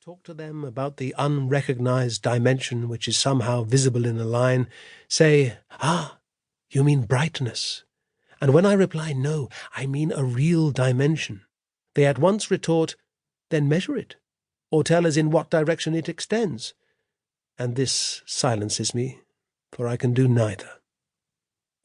talk to them about the unrecognized dimension which is somehow visible in a line, say, "Ah, you mean brightness." And when I reply, "No, I mean a real dimension," they at once retort, "Then measure it, or tell us in what direction it extends." And this silences me, for I can do neither.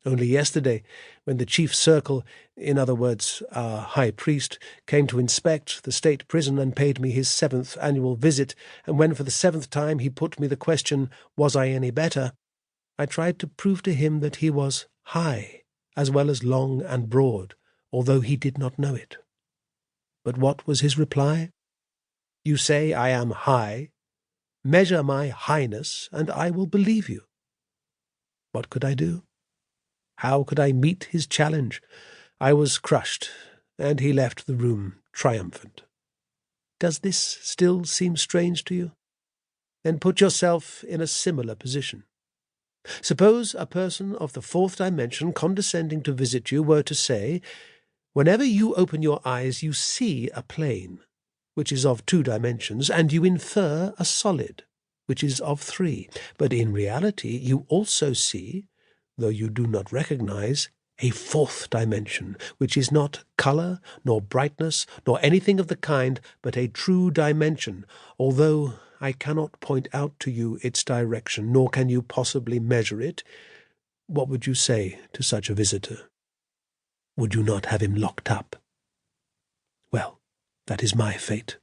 Only yesterday, when the chief circle, in other words, our high priest, came to inspect the state prison and paid me his 7th annual visit, and when for the 7th time he put me the question, was I any better, I tried to prove to him that he was high, as well as long and broad, although he did not know it. But what was his reply? "You say I am high. Measure my highness, and I will believe you." What could I do? How could I meet his challenge? I was crushed, and he left the room triumphant. Does this still seem strange to you? Then put yourself in a similar position. Suppose a person of the 4th dimension condescending to visit you were to say, "Whenever you open your eyes you see a plane, which is of 2 dimensions, and you infer a solid, which is of 3. But in reality you also see, though you do not recognize, a 4th dimension, which is not colour, nor brightness, nor anything of the kind, but a true dimension, although I cannot point out to you its direction, nor can you possibly measure it." What would you say to such a visitor? Would you not have him locked up? Well, that is my fate.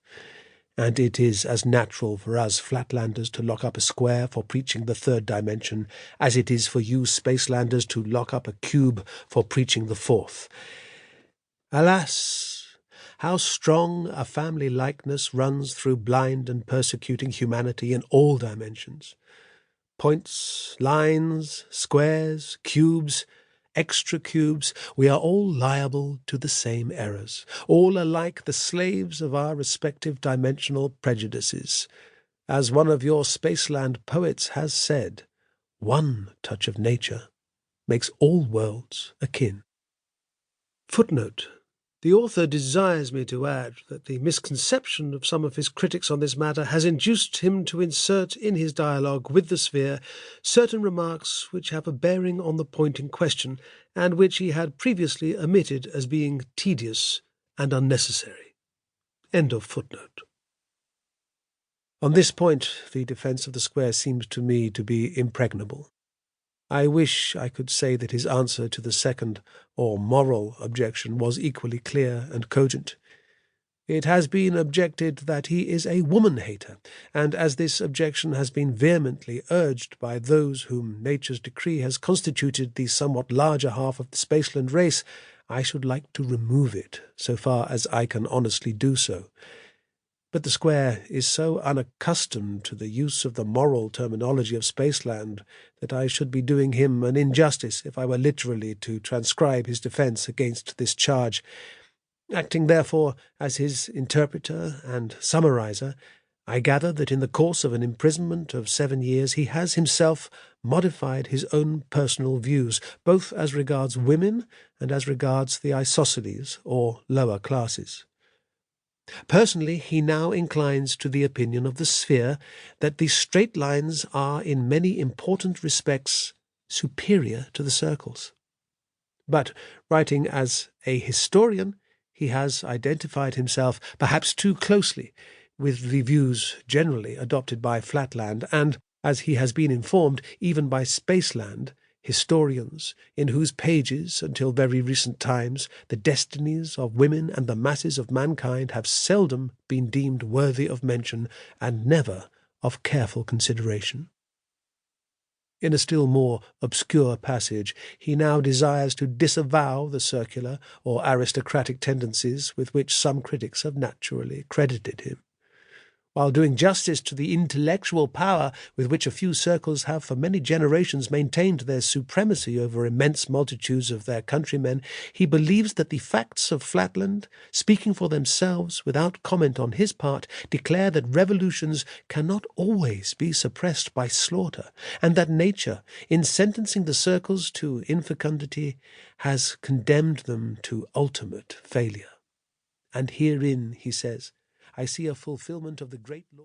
And it is as natural for us Flatlanders to lock up a square for preaching the 3rd dimension as it is for you Spacelanders to lock up a cube for preaching the 4th. Alas, how strong a family likeness runs through blind and persecuting humanity in all dimensions. Points, lines, squares, cubes, extra cubes, we are all liable to the same errors, all alike the slaves of our respective dimensional prejudices. As one of your Spaceland poets has said, one touch of nature makes all worlds akin. Footnote. The author desires me to add that the misconception of some of his critics on this matter has induced him to insert in his dialogue with the sphere certain remarks which have a bearing on the point in question, and which he had previously omitted as being tedious and unnecessary. End of footnote. On this point, the defence of the square seems to me to be impregnable. I wish I could say that his answer to the second, or moral, objection was equally clear and cogent. It has been objected that he is a woman-hater, and as this objection has been vehemently urged by those whom nature's decree has constituted the somewhat larger half of the Spaceland race, I should like to remove it, so far as I can honestly do so. But the square is so unaccustomed to the use of the moral terminology of Spaceland that I should be doing him an injustice if I were literally to transcribe his defence against this charge. Acting, therefore, as his interpreter and summarizer, I gather that in the course of an imprisonment of 7 years he has himself modified his own personal views, both as regards women and as regards the isosceles, or lower classes. Personally, he now inclines to the opinion of the sphere that the straight lines are in many important respects superior to the circles. But, writing as a historian, he has identified himself, perhaps too closely, with the views generally adopted by Flatland, and, as he has been informed, even by Spaceland, historians, in whose pages, until very recent times, the destinies of women and the masses of mankind have seldom been deemed worthy of mention, and never of careful consideration. In a still more obscure passage, he now desires to disavow the circular or aristocratic tendencies with which some critics have naturally credited him. While doing justice to the intellectual power with which a few circles have for many generations maintained their supremacy over immense multitudes of their countrymen, he believes that the facts of Flatland, speaking for themselves without comment on his part, declare that revolutions cannot always be suppressed by slaughter, and that nature, in sentencing the circles to infecundity, has condemned them to ultimate failure. And herein, he says, I see a fulfillment of the great law.